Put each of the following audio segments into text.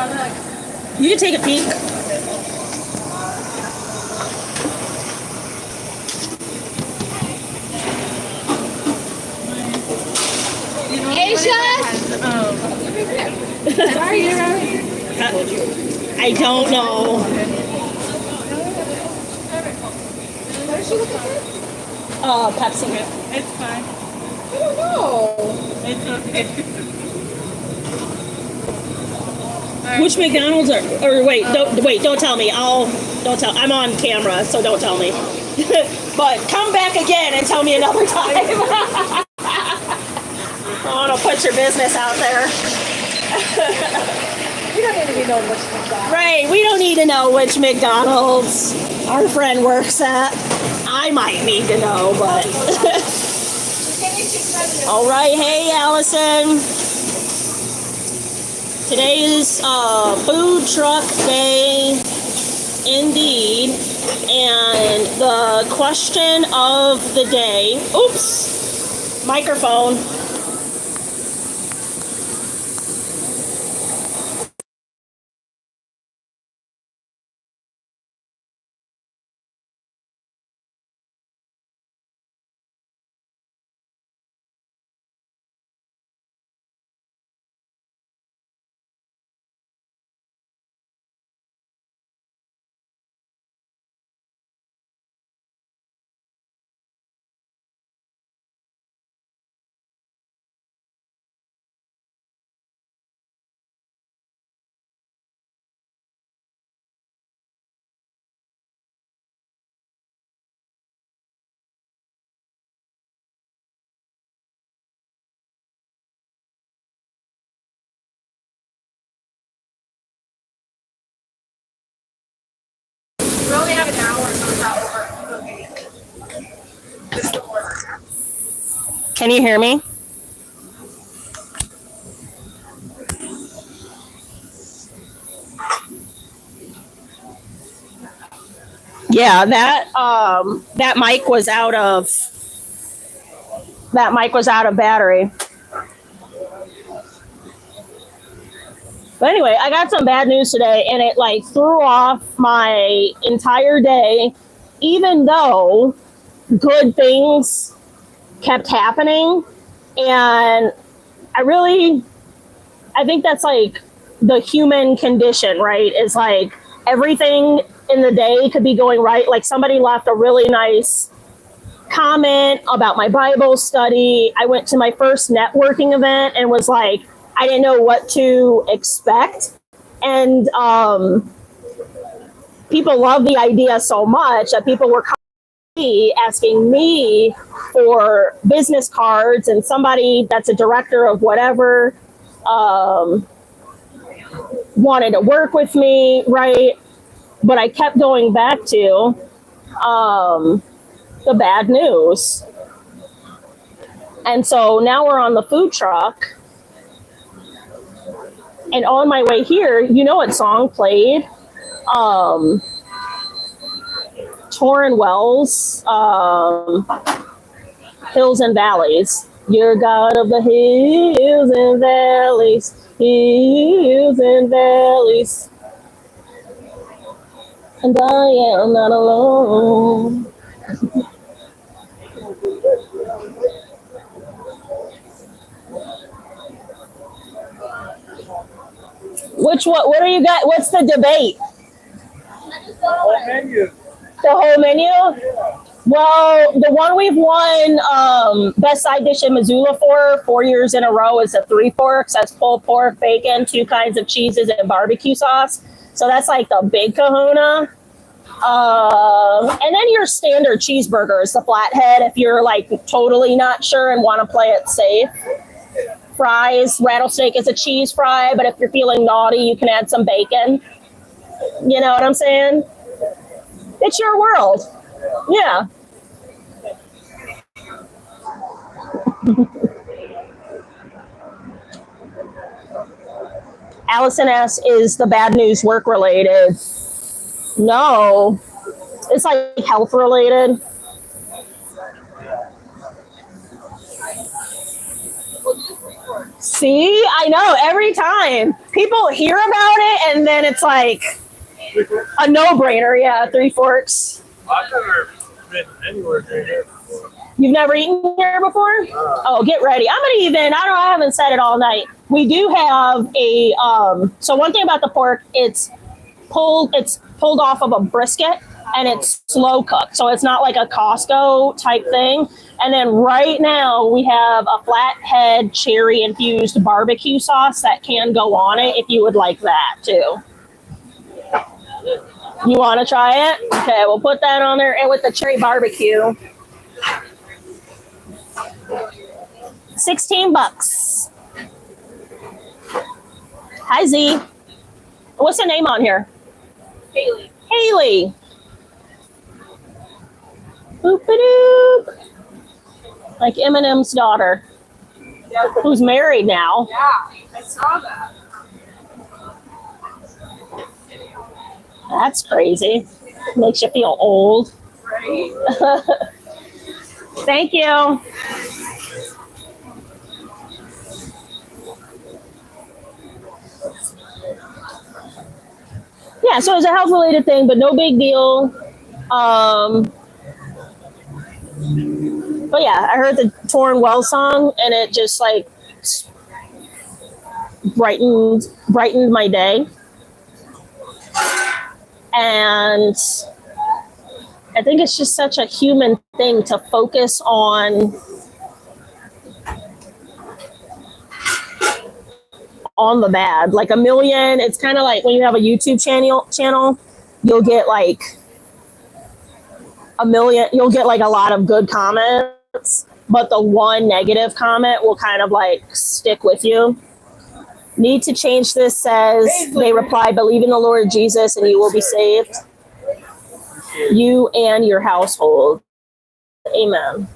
You can take a peek. Aisha? Are you ready? I don't know. What is she looking for? Pepsi. It's fine. I don't know. It's okay. Which McDonald's or wait, don't tell me. Don't tell. I'm on camera, so don't tell me. But come back again and tell me another time. I want to put your business out there. We don't need to be known which McDonald's. Right, we don't need to know which McDonald's our friend works at. I might need to know, but... All right, hey, Allison. Today is food truck day, indeed. And the question of the day... Oops, microphone. We only have an hour, so it's not over. Okay. This is the order. Can you hear me? Yeah, that mic was out of battery. But anyway, I got some bad news today, and it like threw off my entire day, even though good things kept happening. And I think that's like the human condition, right? Is like everything in the day could be going right. Like somebody left a really nice comment about my Bible study. I went to my first networking event and was like, I didn't know what to expect. And people love the idea so much that people were asking me for business cards, and somebody that's a director of whatever wanted to work with me, right? But I kept going back to the bad news. And so now we're on the food truck. And on my way here, you know what song played? Torrin Wells, Hills and Valleys. You're God of the hills and valleys, hills and valleys. And I am not alone. What are you got? What's the debate? The whole menu. The whole menu? Well, the one we've won Best Side Dish in Missoula for 4 years in a row is the Three Forks. That's pulled pork, bacon, 2 kinds of cheeses, and barbecue sauce. So that's like the big kahuna. And then your standard cheeseburger is the flathead if you're like totally not sure and want to play it safe. Fries, rattlesnake is a cheese fry, but if you're feeling naughty, you can add some bacon. You know what I'm saying? It's your world. Yeah. Allison asks, is the bad news work related? No. It's like health related. See, I know every time people hear about it, and then it's like a no-brainer. Yeah, Three Forks. I've never been anywhere near here before. You've never eaten here before? Oh, get ready. I'm gonna even. I haven't said it all night. We do have a. So one thing about the pork, it's pulled off of a brisket, and it's slow cooked, so it's not like a Costco type thing. And then right now we have a flathead cherry infused barbecue sauce that can go on it if you would like that too. You want to try it? Okay, we'll put that on there, and with the cherry barbecue, $16. Hi Z. What's the name on here? Heyyyy. Heyyyy. Boop-a-doop. Like Eminem's daughter, who's married now. Yeah, I saw that. That's crazy. Makes you feel old. Right? Thank you. Yeah, so it's a health-related thing, but no big deal. But yeah, I heard the Torn Well song, and it just like brightened my day. And I think it's just such a human thing to focus on the bad. Like a million, it's kind of like when you have a YouTube channel, you'll get like a million, you'll get like a lot of good comments, but the one negative comment will kind of like stick with you. Need to change this, says, they reply, believe in the Lord Jesus and you will be saved. You and your household. Amen.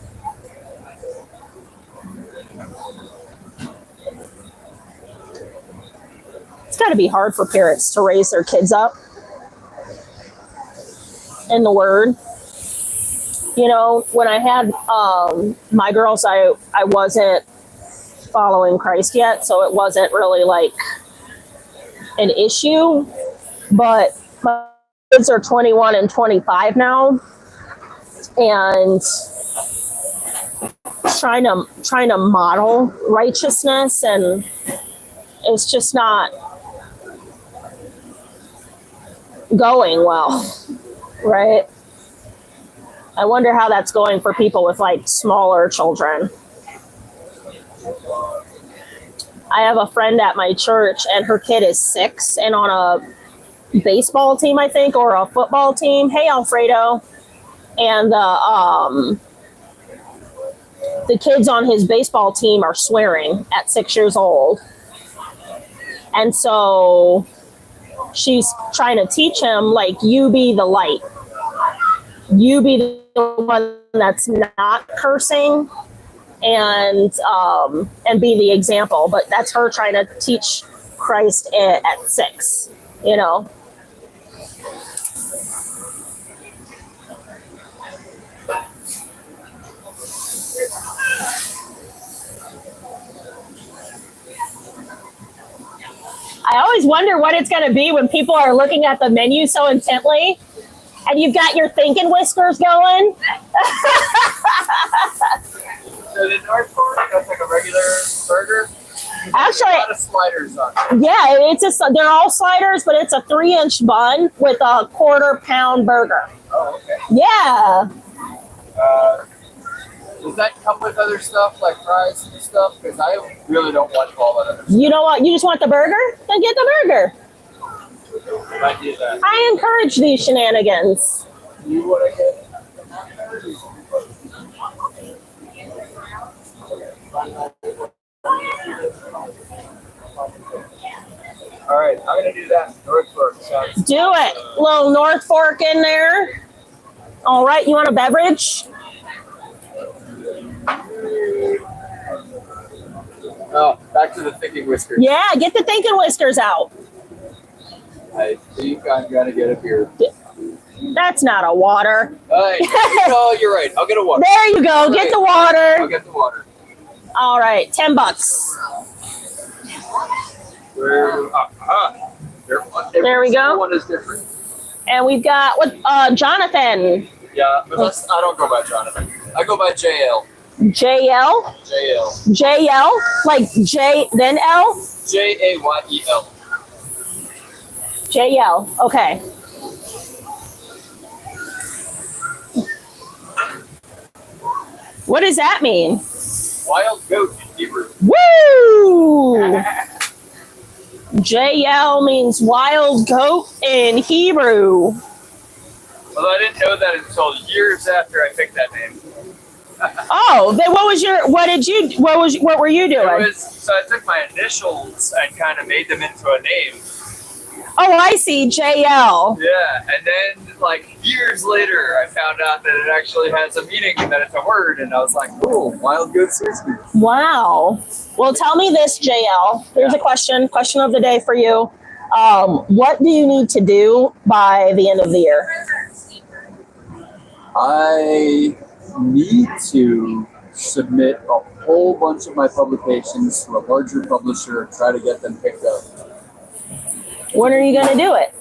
It's got to be hard for parents to raise their kids up in the Word. You know, when I had my girls, I wasn't following Christ yet, so it wasn't really like an issue. But my kids are 21 and 25 now, and trying to model righteousness, and it's just not going well, right? I wonder how that's going for people with like smaller children. I have a friend at my church, and her kid is 6 and on a baseball team, I think, or a football team. Hey, Alfredo. And the kids on his baseball team are swearing at 6 years old. And so she's trying to teach him, like, you be the light. You be the one that's not cursing, and be the example. But that's her trying to teach Christ at 6, you know. I always wonder what it's going to be when people are looking at the menu so intently, and you've got your thinking whiskers going. So the North Fork, that's like a regular burger? Actually, a lot of sliders on it. Yeah, they're all sliders, but it's a 3-inch bun with a 1/4 pound burger. Oh, okay. Yeah. Does that come with other stuff like fries and stuff? Because I really don't want all that other stuff. You know what? You just want the burger? Then get the burger. I do that. I encourage these shenanigans. You want to get? All right, I'm gonna do that. North Fork. Do it. Little North Fork in there. All right. You want a beverage? Oh, back to the thinking whiskers. Yeah, get the thinking whiskers out. I think I'm gonna get a beer. That's not a water. No, you're right. I'll get a water. There you go. Get the water. I'll get the water. All right, $10. There we go. One is different. And we've got Jonathan. Yeah, but I don't go by Jonathan. I go by JL. JL? JL. JL? Like J, then L? JAYEL. JL. Okay. What does that mean? Wild goat in Hebrew. Woo! JL means wild goat in Hebrew. Although I didn't know that until years after I picked that name. Oh, then what were you doing? So I took my initials and kind of made them into a name. Oh, I see, JL. Yeah, and then like years later, I found out that it actually has a meaning and that it's a word, and I was like, cool, wild goat suits me. Wow. Well, tell me this, JL. Here's a question of the day for you. What do you need to do by the end of the year? I need to submit a whole bunch of my publications to a larger publisher and try to get them picked up. When are you going to do it?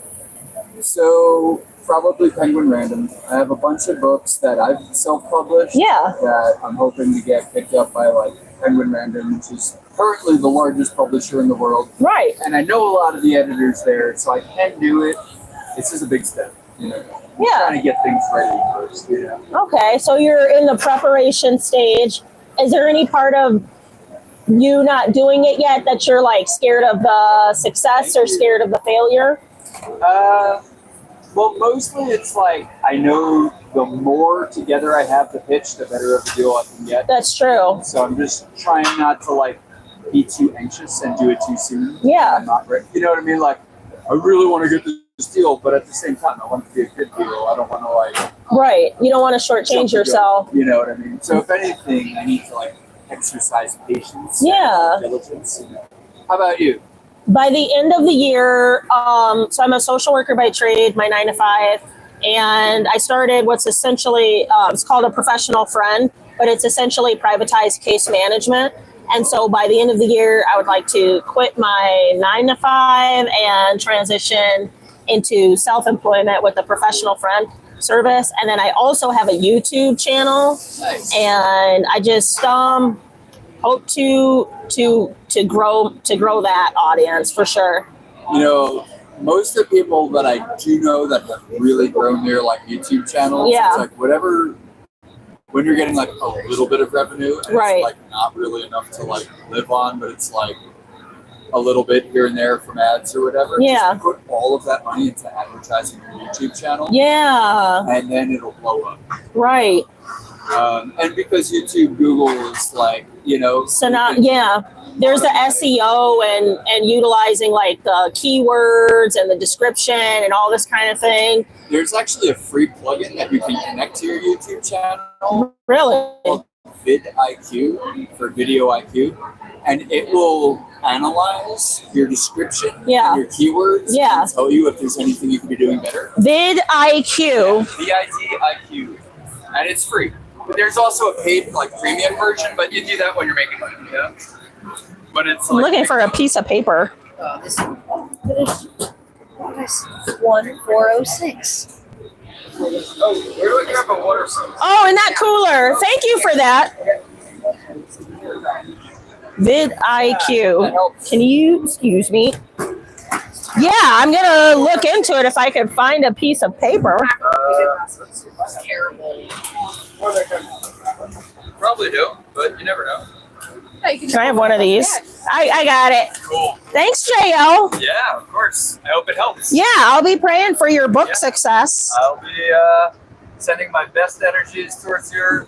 So probably Penguin Random. I have a bunch of books that I've self-published. Yeah. That I'm hoping to get picked up by like Penguin Random, which is currently the largest publisher in the world. Right. And I know a lot of the editors there, so I can do it. It's just a big step, you know. Yeah. Trying to get things ready first, you know. Okay, so you're in the preparation stage. Is there any part of you not doing it yet that you're like scared of the success or scared of the failure? Well, mostly it's like I know the more together I have the pitch, the better of a deal I can get. That's true. So I'm just trying not to like be too anxious and do it too soon. Yeah. I'm not ready. You know what I mean? Like I really want to get this deal, but at the same time, I want it to be a good deal. I don't want to like. Right. You don't want to shortchange yourself. You know what I mean? So if anything, I need to like exercise patience. Yeah. And diligence. How about you? By the end of the year, so I'm a social worker by trade, my 9 to 5, and I started what's essentially, it's called a professional friend, but it's essentially privatized case management. And so by the end of the year, I would like to quit my 9 to 5 and transition into self-employment with a professional friend service. And then I also have a YouTube channel. Nice. And I just hope to grow that audience for sure. You know, most of the people that I do know that have really grown their like YouTube channels, Yeah. it's like whatever. When you're getting like a little bit of revenue, and Right. it's like not really enough to like live on, but it's like a little bit here and there from ads or whatever. Yeah. Just put all of that money into advertising your YouTube channel. Yeah. And then it'll blow up. Right. And because YouTube, Google is like, you know. So now, yeah, there's the SEO and utilizing like the keywords and the description and all this kind of thing. There's actually a free plugin that you can connect to your YouTube channel. Really? vidIQ for Video IQ, and it will analyze your description, Yeah. your keywords, Yeah. and tell you if there's anything you could be doing better. vidIQ. vidIQ, and it's free. But there's also a paid, like premium version, but you do that when you're making money, yeah. But it's I'm like, looking for a piece of paper. This 1406. oh, where do I grab a water source? Oh, in that cooler. Thank you for that. vidIQ. Can you excuse me? Yeah, I'm gonna look into it if I could find a piece of paper. Terrible. Probably do, but you never know. Can I have one of these? I got it. Cool. Thanks, JL. Yeah, of course. I hope it helps. Yeah, I'll be praying for your book success. I'll be sending my best energies towards your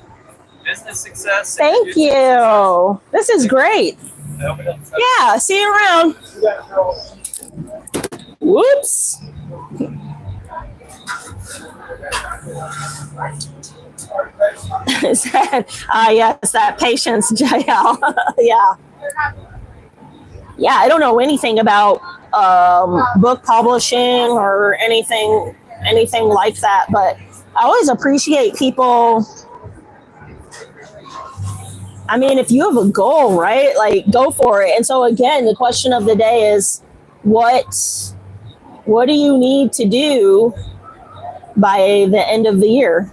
business success. and Thank your YouTube you. This is great. success. I hope it helps. Yeah, see you around. Whoops. Is that, yes, that patience, JL. Yeah. Yeah, I don't know anything about book publishing or anything like that, but I always appreciate people I mean, if you have a goal, right? Like, go for it. And so again, the question of the day is, what do you need to do by the end of the year?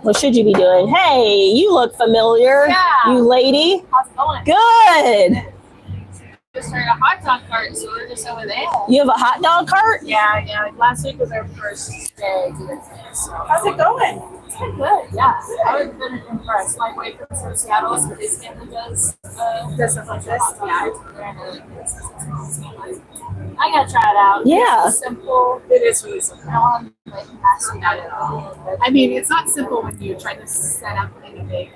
What should you be doing? Hey, you look familiar. Yeah. You lady. How's it going? Good. Just started a hot dog cart, so we're just over there. You have a hot dog cart? Yeah. Last week was our first day doing things. So. How's it going? It's been good, yeah. I've been impressed. My boyfriend's from Seattle, so his family does stuff like this. Yeah, I gotta try it out. Yeah. It's simple. It is really simple. I don't want to like mess with it at all. I mean, it's not simple when you try to set up anything.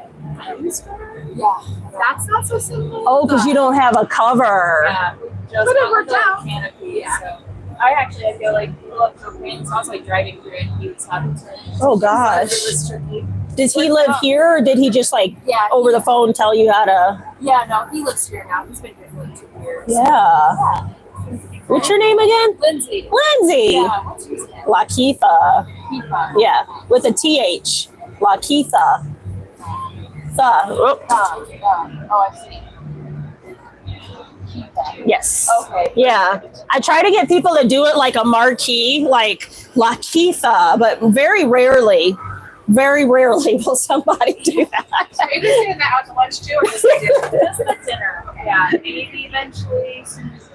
Yeah, that's not so simple. Oh, because you don't have a cover. Yeah, just but it worked out. Canopy, yeah. So. I feel like propane, so I was like driving through it and he was having to. Oh gosh. It was tricky. Does he live here or did he just like over the phone tell you how to? Yeah, no, he lives here now. He's been here for like 2 years. Yeah. What's your name again? Lindsay. Lindsay. Yeah, what's yours name? Lakeitha. Keitha. Yeah, with a TH. Lakeitha. Oh, I see. Yes. Okay. Yeah. I try to get people to do it like a marquee, like Lakeitha, but very rarely will somebody do that. Are you just doing that out to lunch too, or just dinner? Just the dinner. Yeah, maybe eventually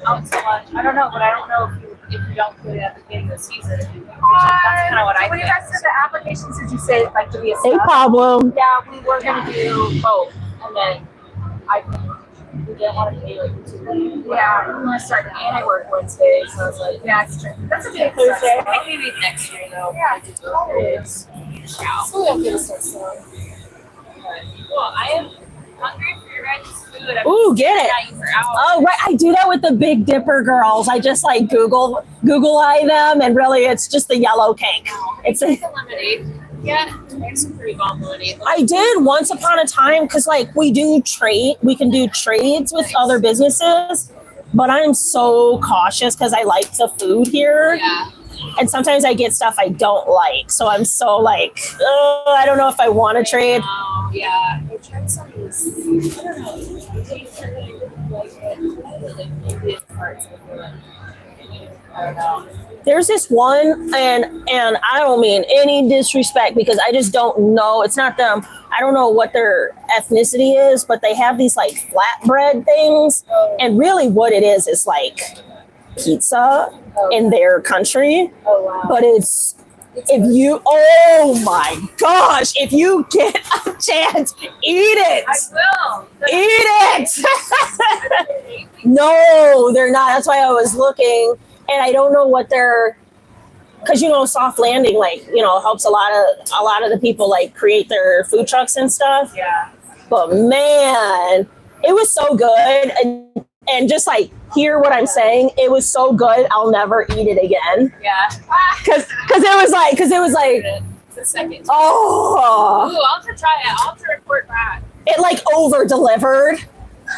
out to lunch. I don't know, but I don't know if you don't put it at the beginning of the season. That's kind of what I think. When you guys did the applications, did you say like to be a Hey, Pablo. Yeah, we were gonna do both, and then we didn't want to pay like 2 weeks. Yeah, we want to start, and I work Wednesday, so I was like, yeah, it's true. That's okay. Thursday. I think maybe next year though. Yeah, it's so we have to start soon. Well, I am hungry for your guys' food. Ooh, get it. Oh, right. I do that with the Big Dipper girls. I just like Google eye them, and really it's just the yellow cake. It's a lemonade. Yeah, there's some pretty bomb lemonade. I did once upon a time because like we can do trades with other businesses, but I'm so cautious because I like the food here. Yeah. And sometimes I get stuff I don't like. So I'm so like, I don't know if I want to trade. Yeah. I tried some of this. I don't know. I don't know. There's this one, and I don't mean any disrespect because I just don't know. It's not them. I don't know what their ethnicity is, but they have these like flatbread things. And really what it is like pizza in their country. Oh, wow. But oh my gosh, if you get a chance, eat it. I will. Eat it. No, they're not. That's why I was looking. And I don't know what because soft landing helps a lot of the people like create their food trucks and stuff. Yeah. But man, it was so good, and just like hear what I'm saying, it was so good. I'll never eat it again. Yeah. Because it was like the second. Oh. Ooh, I'll have to try it. I'll have to report back. It like over delivered.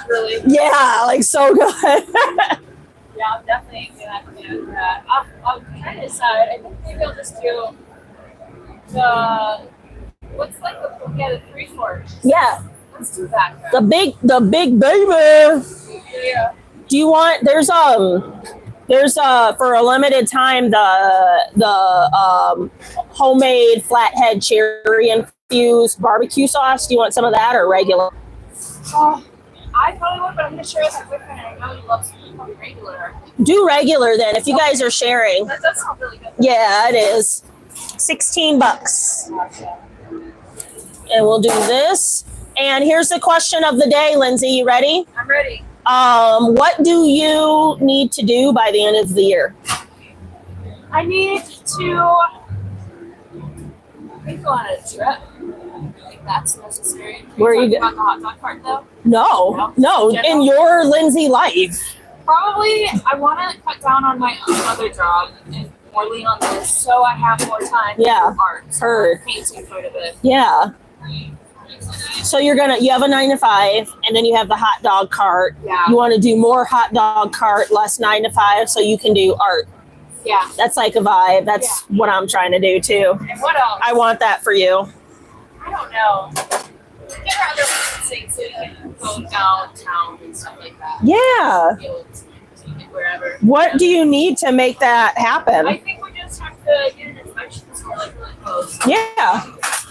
Really? Yeah, like so good. Yeah, I'm definitely gonna do that. I'll try to decide. I think maybe I'll just do what's like the 3 forks. Yeah. Let's do that. The big baby. Yeah. Do you want? There's for a limited time the homemade flathead cherry infused barbecue sauce. Do you want some of that or regular? I probably would, but I'm gonna share with my boyfriend. I know he loves regular. Do regular then, if you guys are sharing. That does sound really good. Yeah, it is. $16. And we'll do this. And here's the question of the day, Lindsay. You ready? I'm ready. What do you need to do by the end of the year? I need to go on a trip. I think that's necessary. Where are you going? The hot dog cart though? No. In your Lindsay life. Probably, I want to cut down on my other job and more lean on this, so I have more time to do art. Heard. Painting quite a bit. Yeah. So you have a 9-to-5, and then you have the hot dog cart. Yeah. You want to do more hot dog cart, less 9-to-5, so you can do art. Yeah. That's like a vibe. That's what I'm trying to do too. And what else? I want that for you. I don't know. Get her other licensing so you can go downtown and stuff like that. Yeah. Be able to take it wherever. What do you need to make that I happen? think we just have to get an inspection store like really close. Yeah.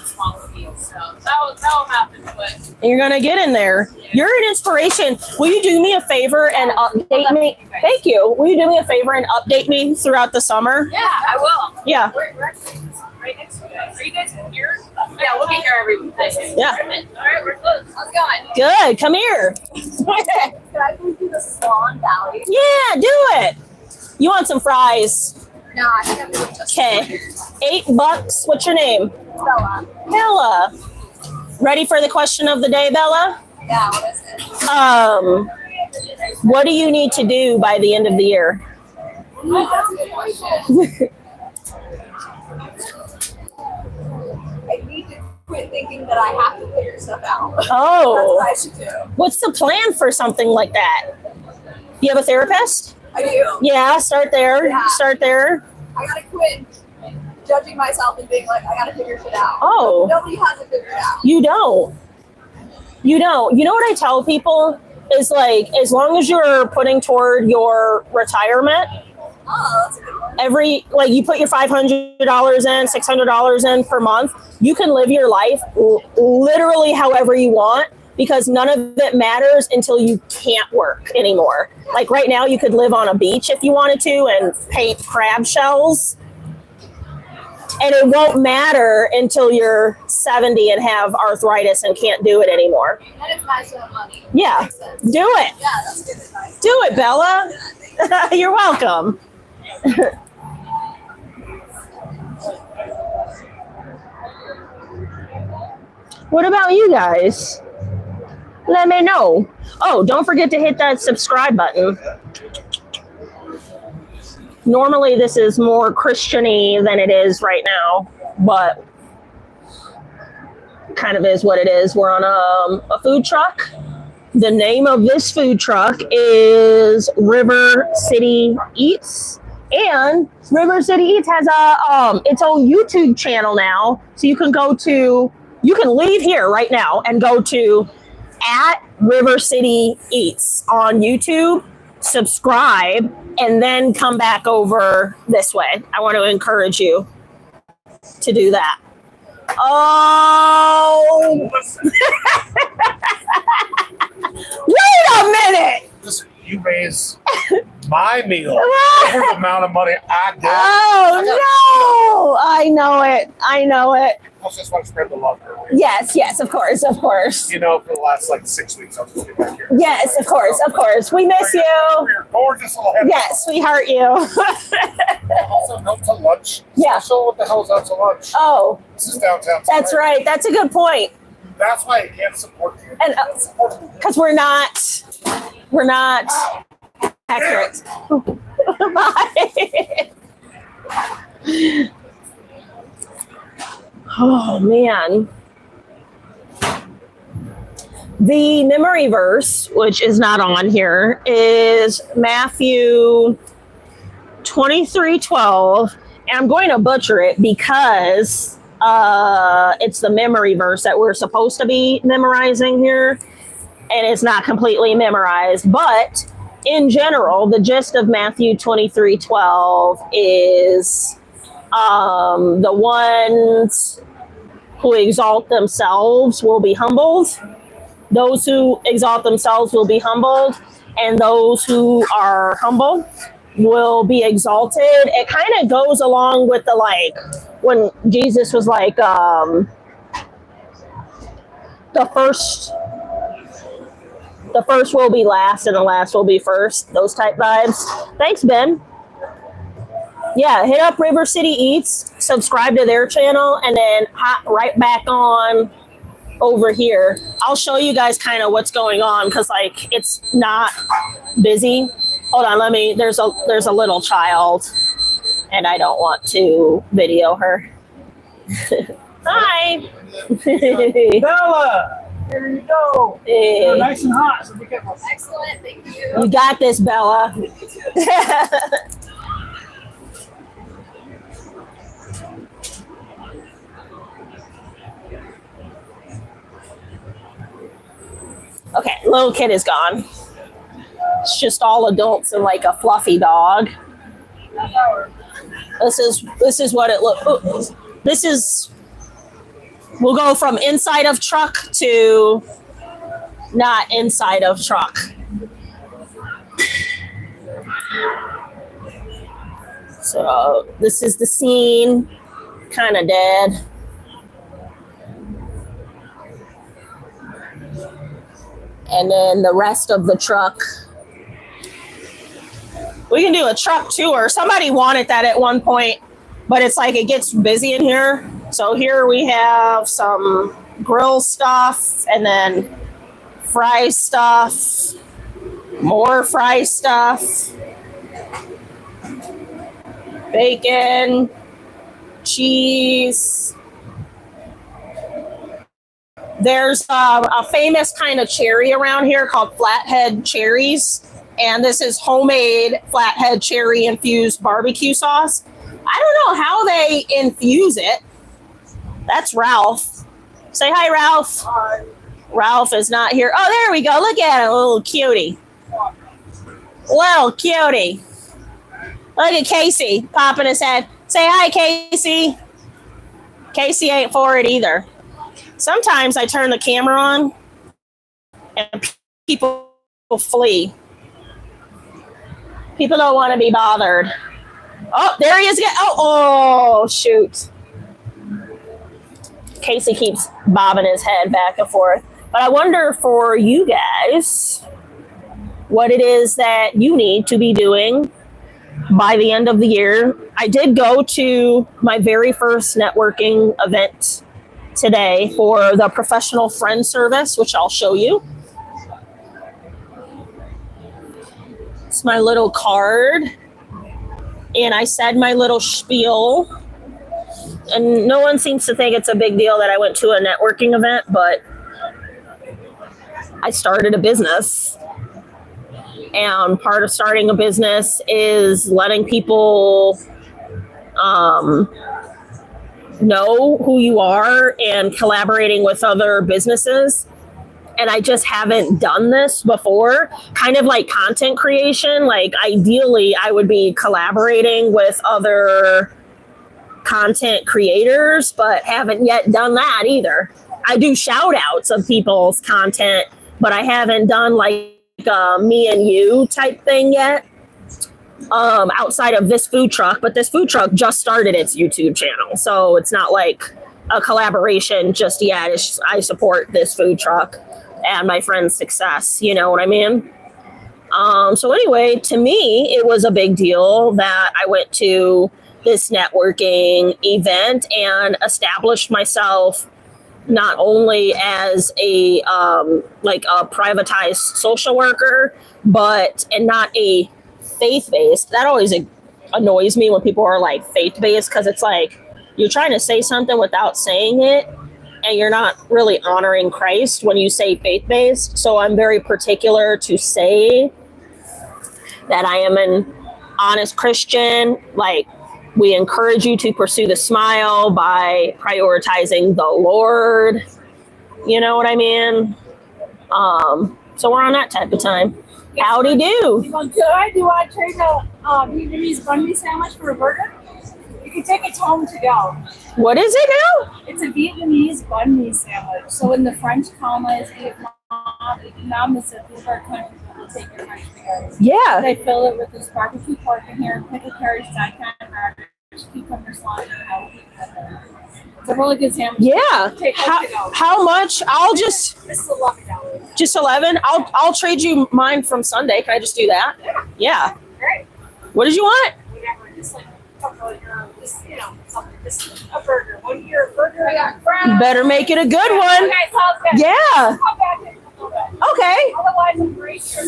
Small fees, so that'll happen, but You're going to get in there. You're an inspiration. Will you do me a favor and update me? Thank you. Will you do me a favor and update me throughout the summer? yeah, I will. Yeah. We're actually right next to you guys. Are you guys here? Yeah, we'll be here every week. Yeah. All right, we're close. How's it going? Good. Come here. Can I go through the Swan Valley? Yeah, do it. You want some fries? No, I think I'm doing just Okay. $8. What's your name? Bella. Bella. Ready for the question of the day, Bella? Yeah, what is it? What do you need to do by the end of the year? That's a good question. I need to quit thinking that I have to figure stuff out. That's Oh, what I should do. what's the plan for something like that? You have a therapist? I do. Yeah, start there. Yeah. Start there. I gotta quit judging myself and being like, I gotta figure shit out. Oh. Nobody has it figured out. You don't. You don't. You know what I tell people is like, as long as you're putting toward your retirement, Oh, that's a good one. you put your $500 in, $600 in per month, you can live your life literally however you want, because none of it matters until you can't work anymore. Like right now, you could live on a beach if you wanted to and paint crab shells. And it won't matter until you're 70 and have arthritis and can't do it anymore. And it's nice to have money. Yeah, Makes sense. do it. Yeah, that's good advice. Do it, Bella. You're welcome. What about you guys? Let me know. Oh, don't forget to hit that subscribe button. Normally this is more Christian-y than it is right now, but kind of is what it is. We're on a food truck. The name of this food truck is River City Eats, and River City Eats has its own YouTube channel now. So you can leave here right now and go to @River City Eats on YouTube, subscribe, and then come back over this way. I want to encourage you to do that. Oh, wait a minute. Listen, you raise my meal over the amount of money I get. Oh, no. I know it. I know it. I just want to spread the love. Yes, of course, of course. You know, for the last 6 weeks, I'll just be back here. Yes, of course, of course. We miss you. You're gorgeous little head. Yes, we heart you. Also, no to lunch. Yeah. So what the hell is out to lunch? Oh, This is downtown. that's right. That's a good point. That's why I can't support you. And because we're not accurate. Bye. Oh man. The memory verse, which is not on here, is Matthew 23:12. And I'm going to butcher it because it's the memory verse that we're supposed to be memorizing here. And it's not completely memorized. But in general, the gist of Matthew 23:12 is the ones who exalt themselves will be humbled. Those who exalt themselves will be humbled, and those who are humble will be exalted. It kind of goes along with the when Jesus was like the first will be last and the last will be first. Those type vibes. Thanks, Ben. Yeah, hit up River City Eats, subscribe to their channel, and then hop right back on over here. I'll show you guys kind of what's going on because it's not busy. Hold on, there's a little child and I don't want to video her. Hi. Bella, here you go. Hey. They're nice and hot, so be careful. Excellent, thank you. You got this, Bella. Okay, little kid is gone. It's just all adults and like a fluffy dog. This is what it looks. This is. We'll go from inside of truck to not inside of truck. So this is the scene. Kind of dead. And then the rest of the truck. We can do a truck tour. Somebody wanted that at one point, but it's like it gets busy in here. So here we have some grill stuff and then fry stuff, more fry stuff, bacon, cheese. There's a famous kind of cherry around here called flathead cherries. And this is homemade flathead cherry infused barbecue sauce. I don't know how they infuse it. That's Ralph. Say hi, Ralph. Hi. Ralph is not here. Oh, there we go. Look at him, little cutie. Little cutie. Look at Casey popping his head. Say hi, Casey. Casey ain't for it either. Sometimes I turn the camera on and people flee. People don't want to be bothered. Oh, there he is again. Oh, shoot. Casey keeps bobbing his head back and forth. But I wonder for you guys what it is that you need to be doing by the end of the year. I did go to my very first networking event today for the professional friend service, which I'll show you. It's my little card. And I said my little spiel. And no one seems to think it's a big deal that I went to a networking event, but I started a business. And part of starting a business is letting people know who you are and collaborating with other businesses. And I just haven't done this before. Kind of like content creation. Like ideally, I would be collaborating with other content creators, but haven't yet done that either. I do shout outs of people's content, but I haven't done like me and you type thing yet. Outside of this food truck, but this food truck just started its YouTube channel. So it's not like a collaboration just yet. It's just, I support this food truck and my friend's success. You know what I mean? So anyway, to me, it was a big deal that I went to this networking event and established myself not only as a like a privatized social worker, but and not a faith-based. That always annoys me when people are like faith-based, because it's like you're trying to say something without saying it, and you're not really honoring Christ when you say faith-based. So I'm very particular to say that I am an honest Christian. Like, we encourage you to pursue the smile by prioritizing the Lord. You know what I mean? So we're on that type of time. Howdy do. You want good? Do you want to trade a Vietnamese banh mi sandwich for a burger? You can take it home to go. What is it now? It's a Vietnamese banh mi sandwich. So in the French commas, Vietnam is a Uber country. People take your French fingers. Yeah. They fill it with this barbecue pork in here, pickle carrots, daikon, radish, cucumber, salami, it's a really good sandwich. Yeah. Take home to go. How much? I'll just This is $11. just 11. I'll trade you mine from Sunday. Can I just do that? Yeah. Great. What did you want? Whatever, just like a burger, just, you know, something, just a burger. One year burger, I got crab. Better make it a good one. Okay, sounds good. Yeah. Come back in a little bit. Okay. Otherwise, I'm right here.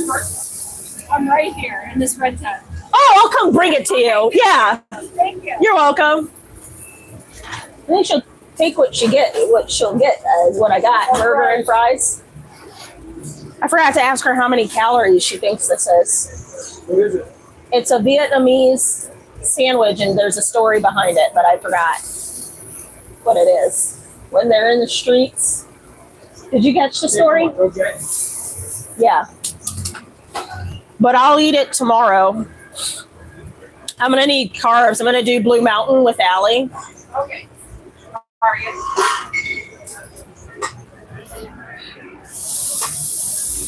I'm right here in this red tent. Oh, I'll come bring it to you. Yeah. Thank you. You're welcome. I think she'll take what she'll get is what I got. Burger and fries. I forgot to ask her how many calories she thinks this is. What is it? It's a Vietnamese sandwich, and there's a story behind it, but I forgot what it is. When they're in the streets. Did you catch the story? Okay. Yeah. But I'll eat it tomorrow. I'm going to need carbs. I'm going to do Blue Mountain with Allie. Okay. Are you?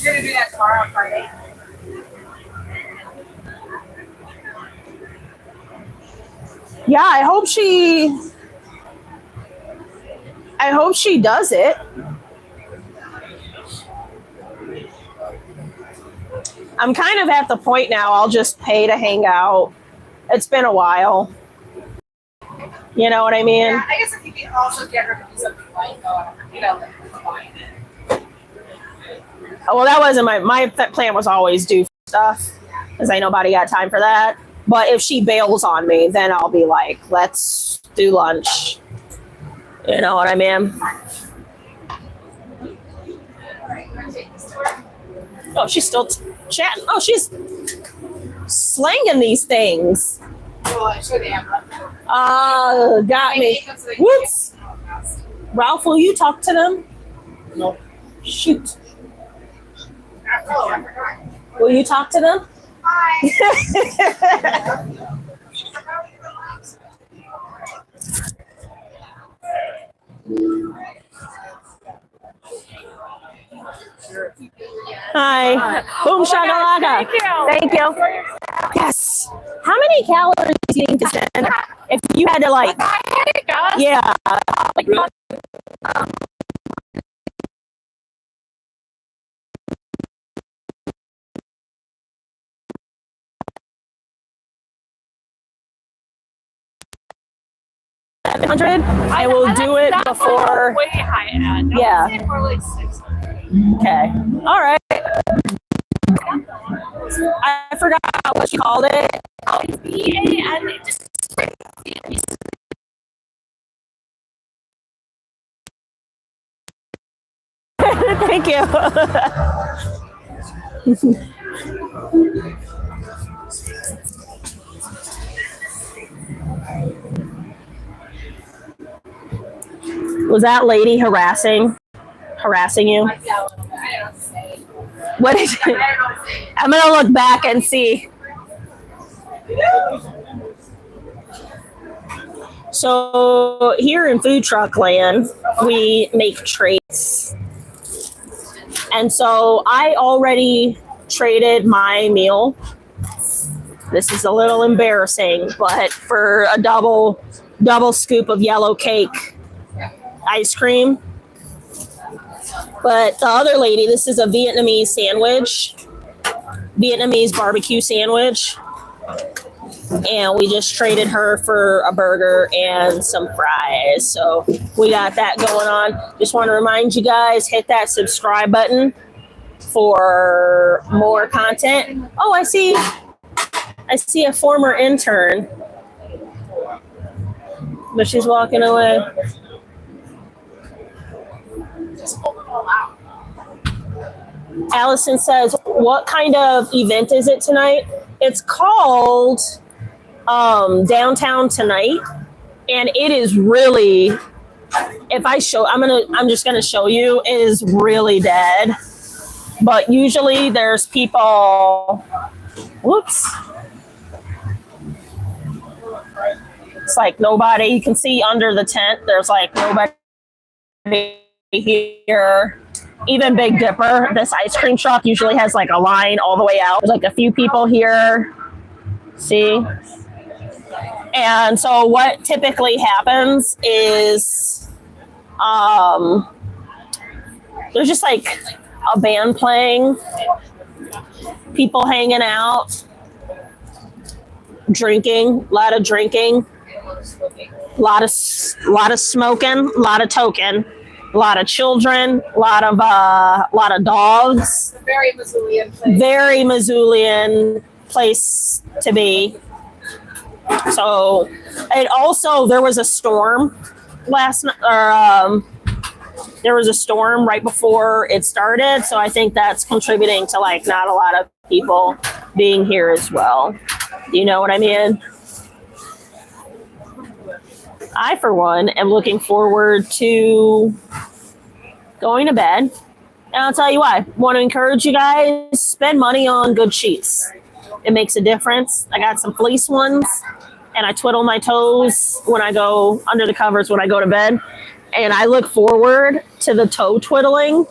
You're gonna do that tomorrow on Friday. Yeah, I hope she does it. I'm kind of at the point now I'll just pay to hang out. It's been a while. You know what I mean? Yeah, I guess if you can also get her to do something like, combine it. Well, that wasn't my plan was always do stuff because ain't nobody got time for that. But if she bails on me, then I'll be like, let's do lunch. You know what I mean? Oh, she's still chatting. Oh, she's slanging these things. Got me. Whoops. Ralph, will you talk to them? No. Shoot. Will you talk to them? Hi. Hi. Boom shakalaka. Thank you. Yes. How many calories do you think to spend if you had to like? Yeah. Like, 700. I will do it before. Way high at. Yeah. For like 600. Okay. All right. I forgot what you called it. BAN. Thank you. Was that lady harassing you? What is it? I'm gonna look back and see. So here in food truck land, we make trays. And so I already traded my meal. This is a little embarrassing, but for a double scoop of yellow cake ice cream. But the other lady, this is a Vietnamese sandwich, Vietnamese barbecue sandwich. And we just traded her for a burger and some fries. So we got that going on. Just want to remind you guys, hit that subscribe button for more content. Oh, I see a former intern. But she's walking away. Allison says, what kind of event is it tonight? It's called Downtown Tonight, and it is really, I'm just gonna show you, it is really dead. But usually there's people, whoops. It's like nobody, you can see under the tent, there's like nobody here. Even Big Dipper, this ice cream truck usually has like a line all the way out. There's like a few people here. See? And so what typically happens is there's just like a band playing, people hanging out, drinking, a lot of drinking, a lot of smoking, a lot of token. A lot of children, a lot of dogs. Very Missoulian place. Very Missoulian place to be. So, and also there was a storm there was a storm right before it started, so I think that's contributing to like not a lot of people being here as well. You know what I mean? I, for one, am looking forward to going to bed And I'll tell you why. Want to encourage you guys, spend money on good sheets. It makes a difference. I got some fleece ones, and I twiddle my toes when I go under the covers when I go to bed. And I look forward to the toe twiddling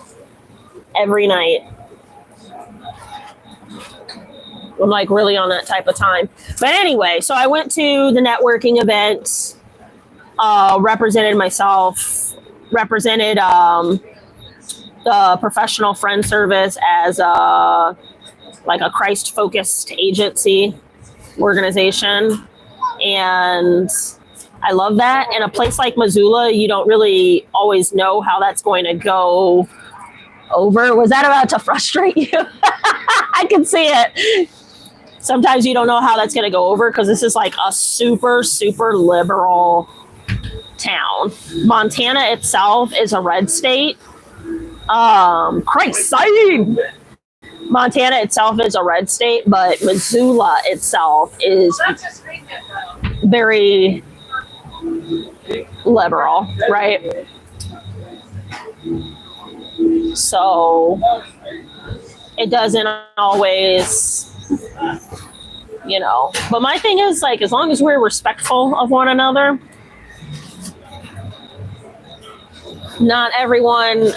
every night. I'm like really on that type of time. But anyway, so I went to the networking event, represented myself, represented the professional friend service as like a Christ-focused agency organization. And I love that. In a place like Missoula, you don't really always know how that's going to go over. Was that about to frustrate you? I can see it. Sometimes you don't know how that's going to go over because this is like a super, super liberal town. Montana itself is a red state. Christ, Montana itself is a red state, but Missoula itself is very liberal, right? So it doesn't always, you know, but my thing is like, as long as we're respectful of one another, not everyone,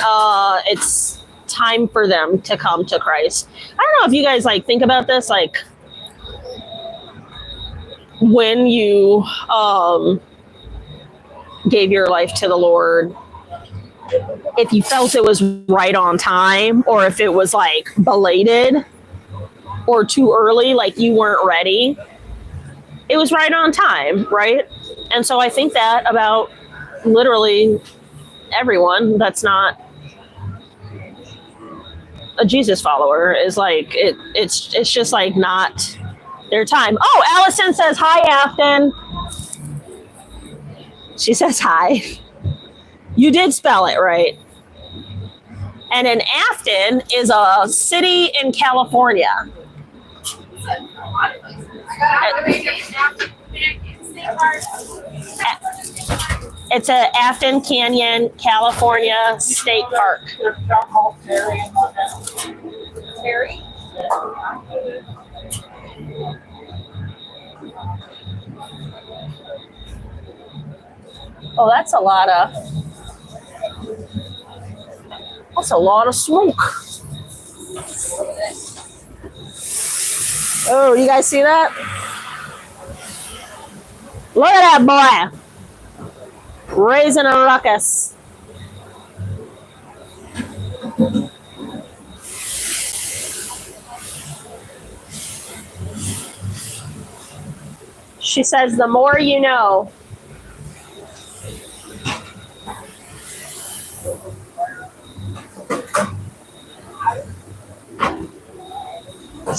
it's time for them to come to Christ. I don't know if you guys like think about this, like when you gave your life to the Lord, if you felt it was right on time or if it was like belated or too early, like you weren't ready, it was right on time, right? And so I think that about literally everyone that's not a Jesus follower is like it's just like not their time. Oh, Allison says hi, Afton. She says hi. You did spell it right. And an Afton is a city in California. It's a Afton Canyon, California State Park. Terry? Oh, that's a lot of smoke. Oh, you guys see that? Look at that boy. Raising a ruckus. She says, the more you know.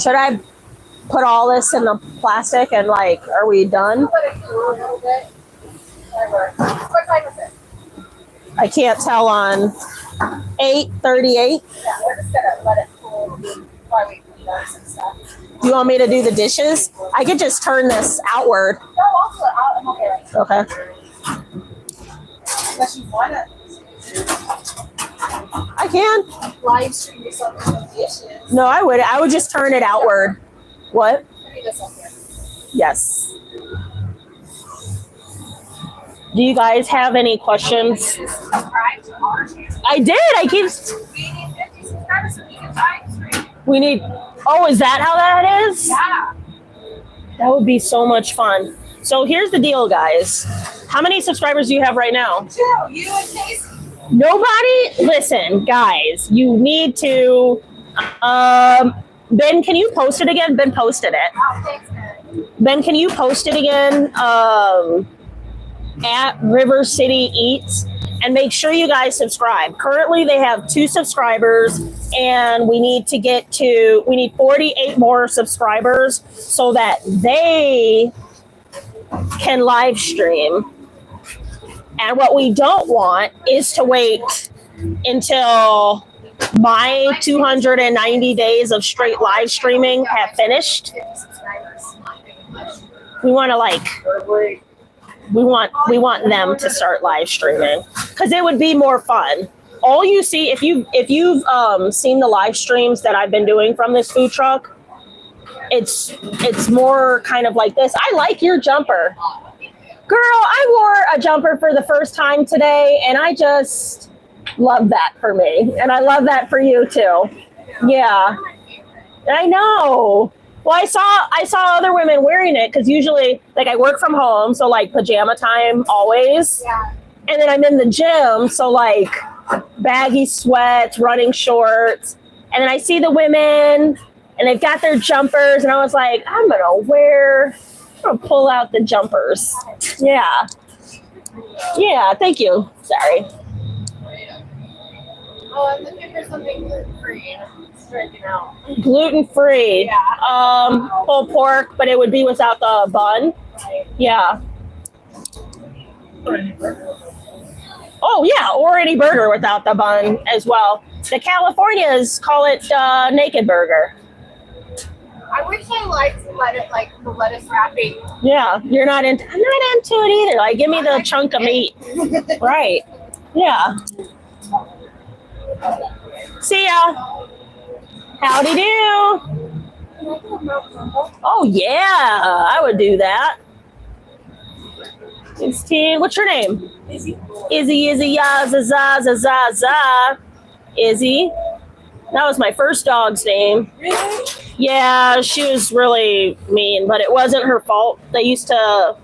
Should I put all this in the plastic and like, are we done? I can't tell on 8:38. Yeah, we're just gonna let it cool while we clean up some stuff. Do you want me to do the dishes? I could just turn this outward. No, I'm okay right now. Okay. Unless you want to I can. live stream yourself with some dishes. No, I would. I would just turn it outward. What? Put this up here. Yes. Do you guys have any questions? Subscribe to our channel. I did. I keep. We need 50 subscribers so we can live stream. We need. Oh, is that how that is? Yeah. That would be so much fun. So here's the deal, guys. How many subscribers do you have right now? 2, you and Casey. Nobody. Listen, guys. You need to. Ben, can you post it again? Ben posted it. Oh, thanks, man. Ben, can you post it again? At River City Eats, and make sure you guys subscribe. Currently they have 2 subscribers and we need 48 more subscribers so that they can live stream. And what we don't want is to wait until my 290 days of straight live streaming have finished. 50 subscribers. We want to we want them to start live streaming because it would be more fun. all you see, if you've seen the live streams that I've been doing from this food truck, it's more kind of like this. I like your jumper. Girl, I wore a jumper for the first time today, and I just love that for me. And I love that for you too. Yeah. I know. Well, I saw other women wearing it because usually, like, I work from home, so like pajama time always. Yeah. And then I'm in the gym, so like baggy sweats, running shorts. And then I see the women and they've got their jumpers, and I was like, I'm gonna pull out the jumpers. Yeah. Yeah, thank you. Sorry. Oh, I'm looking for something gluten-free. Striking out. Gluten-free. Yeah. Pulled pork, but it would be without the bun. Yeah. Oh yeah, or any burger without the bun as well. The Californians call it naked burger. I wish I liked the lettuce wrapping. Yeah, I'm not into it either. Like, give me the chunk of meat. Right. Yeah. See ya. Howdy do. Oh yeah, I would do that. 16. What's your name? Izzy. Izzy, ya, za, za, za, za, za. Izzy. That was my first dog's name. Really? Yeah, she was really mean, but it wasn't her fault. They used to,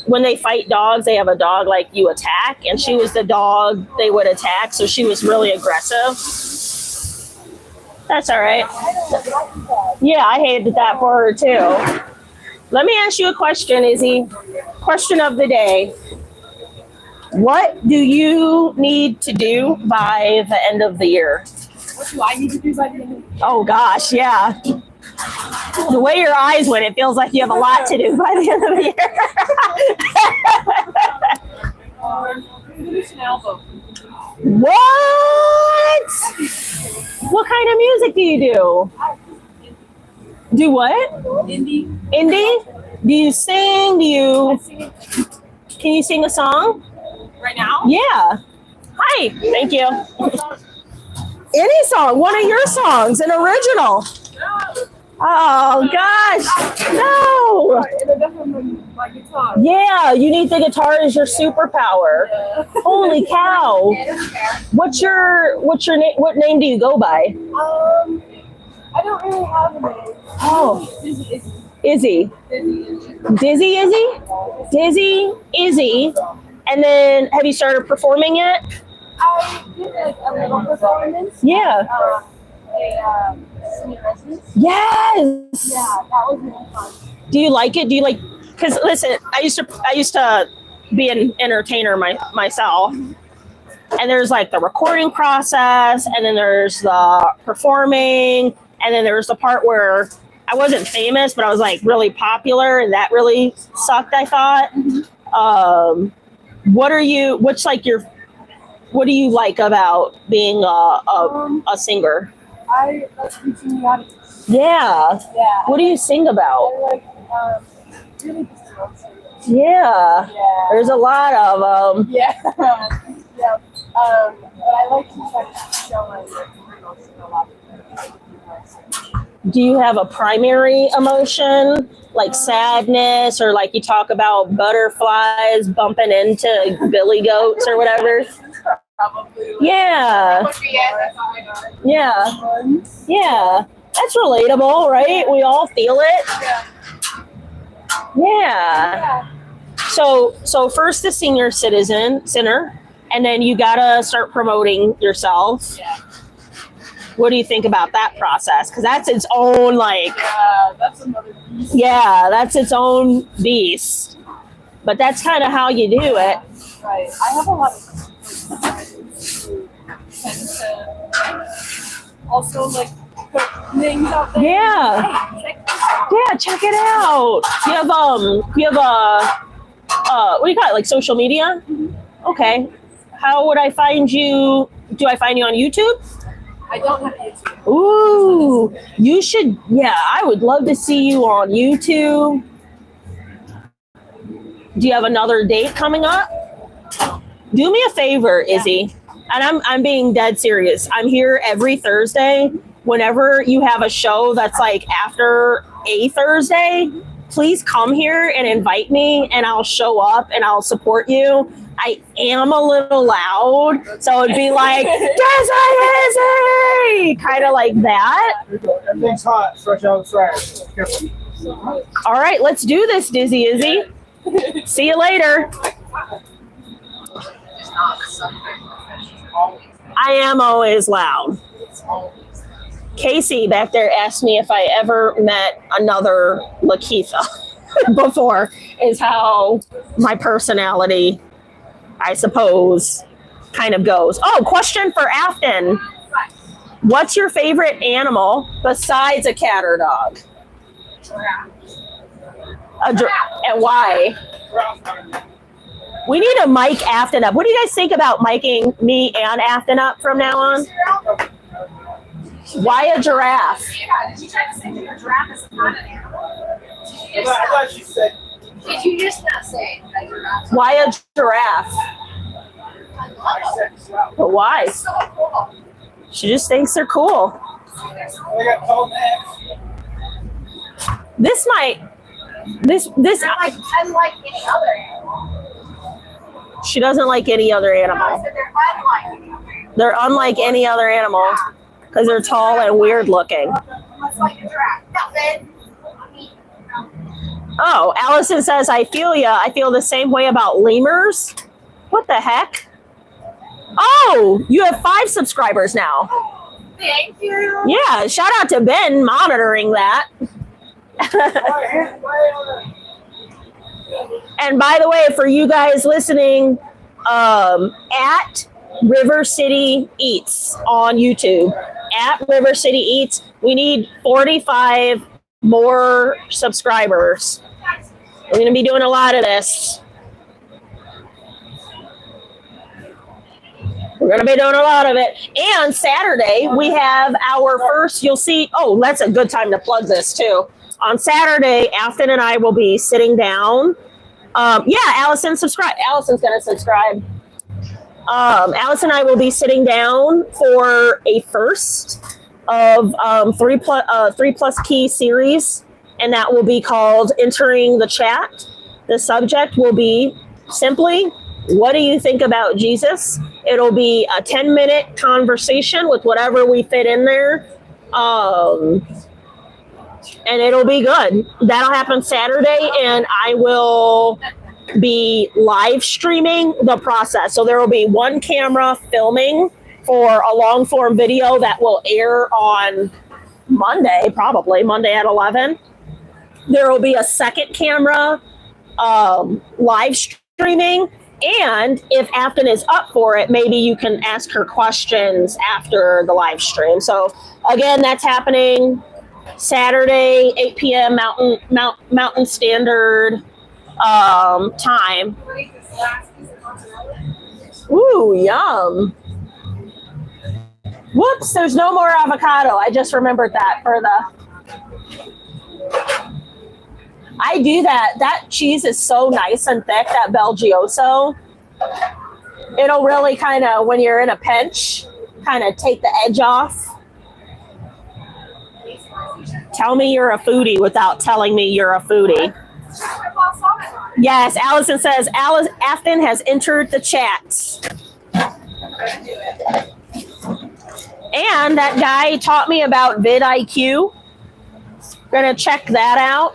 when they fight dogs, they have a dog like you attack, and she was the dog they would attack, so she was really aggressive. That's all right. Yeah, I hated that for her too. Let me ask you a question, Izzy. Question of the day. What do you need to do by the end of the year? What do I need to do by the end of the year? Oh gosh, yeah. The way your eyes went, it feels like you have a lot to do by the end of the year. Finish an album. What? What kind of music do you do? Do what? Indie. Indie? Do you sing? Can you sing a song? Right now? Yeah. Hi. Thank you. Any song, one of your songs, an original. Oh gosh, no. It'll definitely be my guitar. Yeah, you need the guitar as your superpower. Holy cow. What's your name? What name do you go by? I don't really have a name. Oh, Izzy. Izzy. Dizzy. Dizzy Izzy? Dizzy Izzy. And then, have you started performing yet? I did like a little performance. Yeah. A senior residence. Yes. Yeah, that was really fun. Do you like it? Because listen, I used to be an entertainer myself, and there's like the recording process, and then there's the performing, and then there's the part where I wasn't famous, but I was like really popular, and that really sucked, I thought. What do you like about being a singer? I like teaching the audience. Yeah. Yeah. What do you sing about? I like really just love singing. Yeah. Yeah. There's a lot of them. Yeah. Yeah. But I like to show my emotion a lot. Do you have a primary emotion, like sadness, or like you talk about butterflies bumping into billy goats or whatever? Probably. Yeah. Yeah. Yeah. That's relatable, right? We all feel it. Yeah. So first the senior center, and then you gotta start promoting yourself. Yeah. What do you think about that process? Because that's its own That's another piece. yeah, that's its own beast. But that's kind of how you do it. Right. I have a lot of friends who tend to also put things out there. Yeah. Hey, check this out. Yeah, check it out. You have what do you call it? Like social media? Mm-hmm. Okay. How would I find you? Do I find you on YouTube? I don't have YouTube. Ooh, you should. Yeah, I would love to see you on YouTube. Do you have another date coming up? Do me a favor, Izzy. And I'm being dead serious. I'm here every Thursday. Whenever you have a show that's like after a Thursday, please come here and invite me and I'll show up and I'll support you. I am a little loud, so it'd be like, Dizzy, kind of like that. Everything's hot, fresh outside. All right, let's do this, Dizzy Izzy. See you later. I am always loud. Casey back there asked me if I ever met another Lakeitha before, is how my personality, I suppose, kind of goes. Oh, question for Afton. What's your favorite animal besides a cat or dog? And why? We need to mic Afton up. What do you guys think about miking me and Afton up from now on? Why a giraffe? Yeah, did you try to say that a giraffe is not an animal? I thought she said. Did you just not say that giraffe? Why a giraffe? But why? So cool. She just thinks they're cool. I got called next. This Unlike any other animal. she doesn't like any other I animal. said they're unlike any other animal. They're unlike any other animal because they're tall and weird looking. What's like a giraffe? Nothing. Oh, Allison says, I feel ya. I feel the same way about lemurs. What the heck? Oh, you have 5 subscribers now. Thank you. Yeah, shout out to Ben monitoring that. And by the way, for you guys listening, at River City Eats on YouTube, at River City Eats, we need 45 more subscribers. We're going to be doing a lot of this. We're going to be doing a lot of it. And Saturday, we have our first, you'll see, oh, that's a good time to plug this too. On Saturday, Afton and I will be sitting down. Yeah, Allison, subscribe. Allison's going to subscribe. Allison and I will be sitting down for a first of 3+Kei series, and that will be called Entering the Chat. The subject will be simply, what do you think about Jesus? It'll be a 10-minute conversation with whatever we fit in there. And it'll be good. That'll happen Saturday, and I will be live streaming the process. So there will be one camera filming for a long form video that will air on Monday, probably Monday at 11. There will be a second camera live streaming. And if Afton is up for it, maybe you can ask her questions after the live stream. So again, that's happening Saturday, 8 p.m. Mountain Standard time. Ooh, yum. Whoops, there's no more avocado. I just remembered that for the... I do that. That cheese is so nice and thick, that Belgioso. It'll really kind of, when you're in a pinch, kind of take the edge off. Tell me you're a foodie without telling me you're a foodie. Yes, Allison says, Afton has entered the chat. And that guy taught me about vidIQ. Gonna check that out.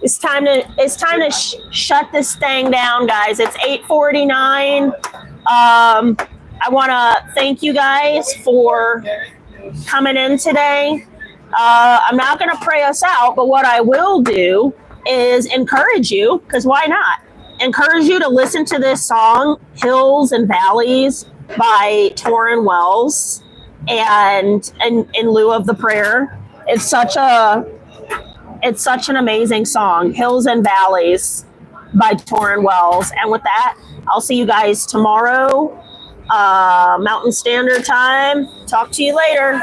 It's time to shut this thing down, guys. It's 8:49. I want to thank you guys for coming in today. I'm not going to pray us out, but what I will do is encourage you, because why not? Encourage you to listen to this song, Hills and Valleys by Torrin Wells, and in lieu of the prayer. It's such an amazing song, Hills and Valleys by Torrin Wells. And with that, I'll see you guys tomorrow, Mountain Standard Time. Talk to you later.